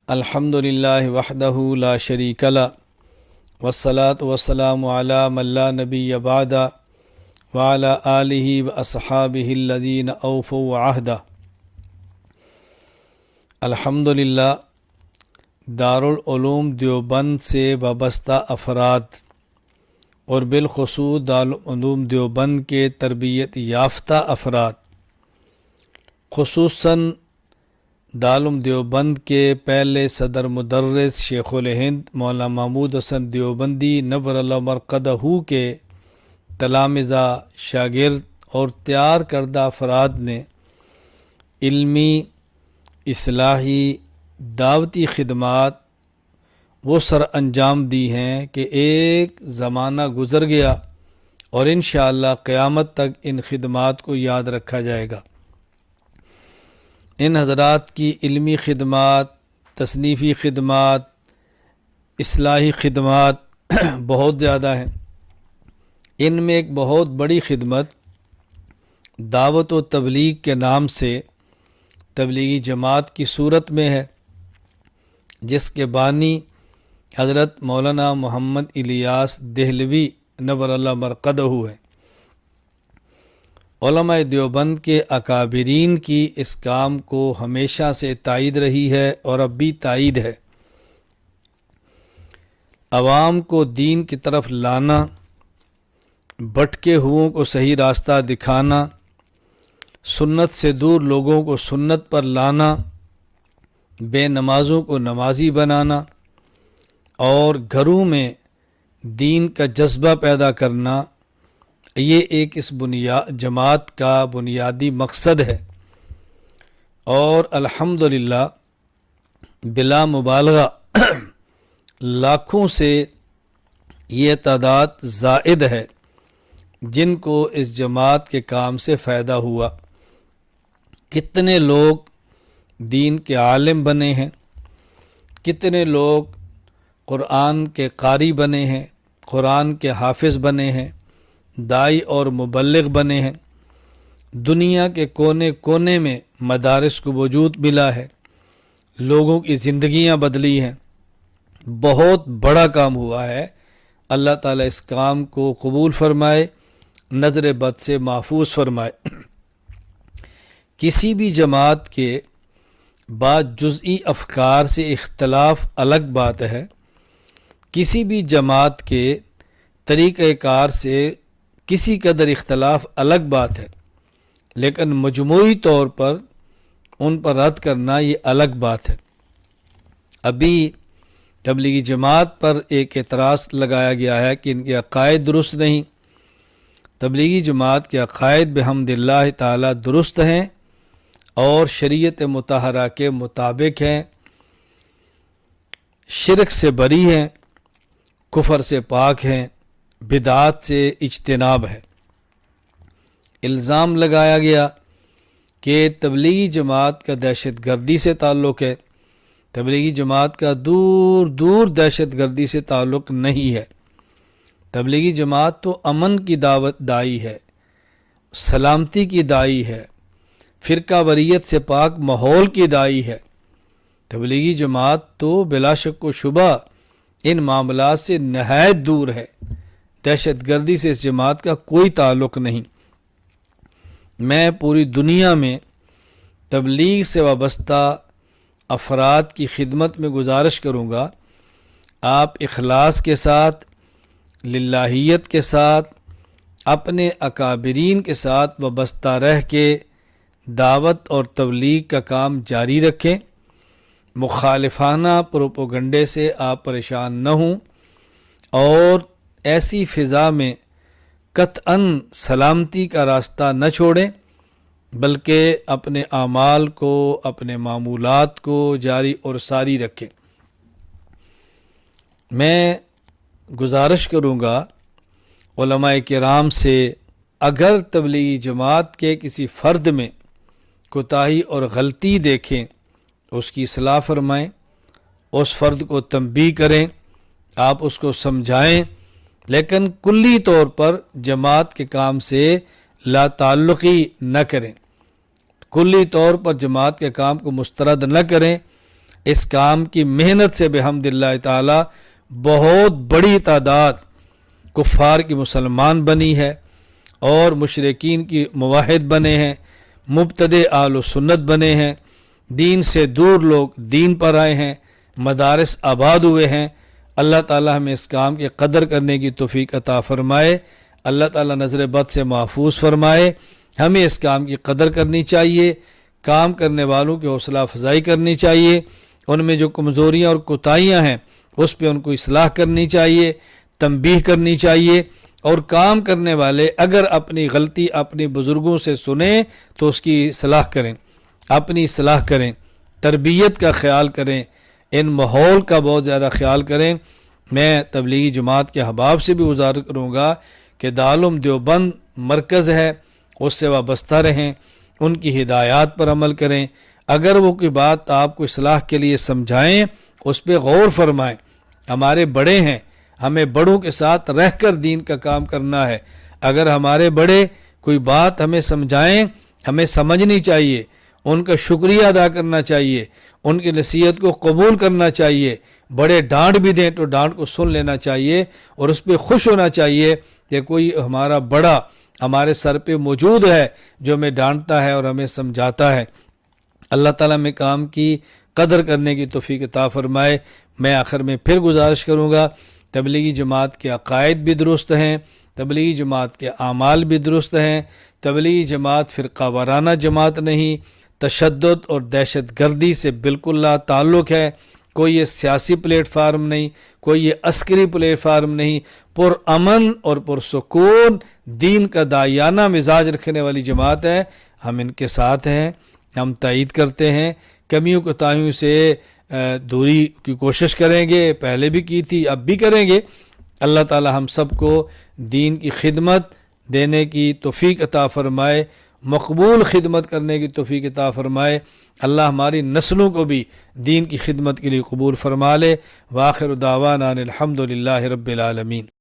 الحمدللہ وحدہ لا شریک لہ والصلاة والسلام علی من لا نبی بعد وعلی آلہ واصحابہ الذین اوفوا عہدہ۔ الحمدللہ دارالعلوم دیوبند سے وابستہ افراد اور بالخصوص دارالعلوم دیوبند کے تربیت یافتہ افراد، خصوصاً دارالعلوم دیوبند کے پہلے صدر مدرس شیخ الہند مولانا محمود حسن دیوبندی نور اللہ مرقدہ کے تلامذہ، شاگرد اور تیار کردہ افراد نے علمی، اصلاحی، دعوتی خدمات وہ سر انجام دی ہیں کہ ایک زمانہ گزر گیا اور انشاءاللہ قیامت تک ان خدمات کو یاد رکھا جائے گا۔ ان حضرات کی علمی خدمات، تصنیفی خدمات، اصلاحی خدمات بہت زیادہ ہیں۔ ان میں ایک بہت بڑی خدمت دعوت و تبلیغ کے نام سے تبلیغی جماعت کی صورت میں ہے، جس کے بانی حضرت مولانا محمد الیاس دہلوی نور اللہ مرقدہ ہیں۔ علماء دیوبند کے اکابرین کی اس کام کو ہمیشہ سے تائید رہی ہے اور اب بھی تائید ہے۔ عوام کو دین کی طرف لانا، بھٹکے ہوئوں کو صحیح راستہ دکھانا، سنت سے دور لوگوں کو سنت پر لانا، بے نمازوں کو نمازی بنانا اور گھروں میں دین کا جذبہ پیدا کرنا، یہ ایک اس جماعت کا بنیادی مقصد ہے۔ اور الحمدللہ بلا مبالغہ لاکھوں سے یہ تعداد زائد ہے جن کو اس جماعت کے کام سے فائدہ ہوا۔ کتنے لوگ دین کے عالم بنے ہیں، کتنے لوگ قرآن کے قاری بنے ہیں، قرآن کے حافظ بنے ہیں، داعی اور مبلغ بنے ہیں۔ دنیا کے کونے کونے میں مدارس کو وجود ملا ہے، لوگوں کی زندگیاں بدلی ہیں۔ بہت بڑا کام ہوا ہے۔ اللہ تعالیٰ اس کام کو قبول فرمائے، نظر بد سے محفوظ فرمائے۔ کسی بھی جماعت کے بعض جزئی افکار سے اختلاف الگ بات ہے، کسی بھی جماعت کے طریقہ کار سے کسی قدر اختلاف الگ بات ہے، لیکن مجموعی طور پر ان پر رد کرنا یہ الگ بات ہے۔ ابھی تبلیغی جماعت پر ایک اعتراض لگایا گیا ہے کہ ان کے عقائد درست نہیں۔ تبلیغی جماعت کے عقائد بحمد اللہ تعالی درست ہیں اور شریعت مطہرہ کے مطابق ہیں، شرک سے بری ہیں، کفر سے پاک ہیں، بدعات سے اجتناب ہے۔ الزام لگایا گیا کہ تبلیغی جماعت کا دہشت گردی سے تعلق ہے۔ تبلیغی جماعت کا دور دور دہشت گردی سے تعلق نہیں ہے۔ تبلیغی جماعت تو امن کی دعوت دائی ہے، سلامتی کی دائی ہے، فرقہ واریت سے پاک ماحول کی دائی ہے۔ تبلیغی جماعت تو بلا شک و شبہ ان معاملات سے نہایت دور ہے۔ دہشت گردی سے اس جماعت کا کوئی تعلق نہیں۔ میں پوری دنیا میں تبلیغ سے وابستہ افراد کی خدمت میں گزارش کروں گا، آپ اخلاص کے ساتھ، للہیت کے ساتھ، اپنے اکابرین کے ساتھ وابستہ رہ کے دعوت اور تبلیغ کا کام جاری رکھیں۔ مخالفانہ پروپیگنڈے سے آپ پریشان نہ ہوں اور ایسی فضا میں قطعاً سلامتی کا راستہ نہ چھوڑیں، بلکہ اپنے اعمال کو، اپنے معمولات کو جاری اور ساری رکھیں۔ میں گزارش کروں گا علماء کرام سے، اگر تبلیغی جماعت کے کسی فرد میں کوتاہی اور غلطی دیکھیں اس کی اصلاح فرمائیں، اس فرد کو تنبیہ کریں، آپ اس کو سمجھائیں، لیکن کلی طور پر جماعت کے کام سے لا تعلقی نہ کریں، کلی طور پر جماعت کے کام کو مسترد نہ کریں، اس کام کی محنت سے بحمد اللہ تعالی بہت بڑی تعداد کفار کی مسلمان بنی ہے اور مشرکین کی موحد بنے ہیں، مبتدع اہل سنت بنے ہیں، دین سے دور لوگ دین پر آئے ہیں، مدارس آباد ہوئے ہیں۔ اللہ تعالی ہمیں اس کام کی قدر کرنے کی توفیق عطا فرمائے، اللہ تعالی نظر بد سے محفوظ فرمائے۔ ہمیں اس کام کی قدر کرنی چاہیے، کام کرنے والوں کی حوصلہ افزائی کرنی چاہیے، ان میں جو کمزوریاں اور کوتاہیاں ہیں اس پہ ان کو اصلاح کرنی چاہیے، تنبیہ کرنی چاہیے، اور کام کرنے والے اگر اپنی غلطی اپنے بزرگوں سے سنیں تو اس کی اصلاح کریں، اپنی اصلاح کریں، تربیت کا خیال کریں، ان ماحول کا بہت زیادہ خیال کریں۔ میں تبلیغی جماعت کے احباب سے بھی گزارش کروں گا کہ دارالعلوم دیوبند مرکز ہے، اس سے وابستہ رہیں، ان کی ہدایات پر عمل کریں۔ اگر وہ کوئی بات آپ کو اصلاح کے لیے سمجھائیں اس پہ غور فرمائیں۔ ہمارے بڑے ہیں، ہمیں بڑوں کے ساتھ رہ کر دین کا کام کرنا ہے۔ اگر ہمارے بڑے کوئی بات ہمیں سمجھائیں ہمیں سمجھنی چاہیے، ان کا شکریہ ادا کرنا چاہیے، ان کی نصیحت کو قبول کرنا چاہیے۔ بڑے ڈانٹ بھی دیں تو ڈانٹ کو سن لینا چاہیے اور اس پہ خوش ہونا چاہیے کہ کوئی ہمارا بڑا ہمارے سر پہ موجود ہے جو ہمیں ڈانٹتا ہے اور ہمیں سمجھاتا ہے۔ اللہ تعالیٰ میں کام کی قدر کرنے کی توفیق عطا فرمائے۔ میں آخر میں پھر گزارش کروں گا، تبلیغی جماعت کے عقائد بھی درست ہیں، تبلیغی جماعت کے اعمال بھی درست ہیں، تبلیغی جماعت فرقہ وارانہ جماعت نہیں، تشدد اور دہشت گردی سے بالکل لا تعلق ہے، کوئی یہ سیاسی پلیٹ فارم نہیں، کوئی یہ عسکری پلیٹ فارم نہیں، پرامن اور پرسکون دین کا داعیانہ مزاج رکھنے والی جماعت ہے۔ ہم ان کے ساتھ ہیں، ہم تائید کرتے ہیں، کمیوں کوتاہیوں سے دوری کی کوشش کریں گے، پہلے بھی کی تھی اب بھی کریں گے۔ اللہ تعالی ہم سب کو دین کی خدمت دینے کی توفیق عطا فرمائے، مقبول خدمت کرنے کی توفیق عطا فرمائے۔ اللہ ہماری نسلوں کو بھی دین کی خدمت کے لیے قبول فرما لے۔ وآخر دعوانا ان الحمد للہ رب العالمین۔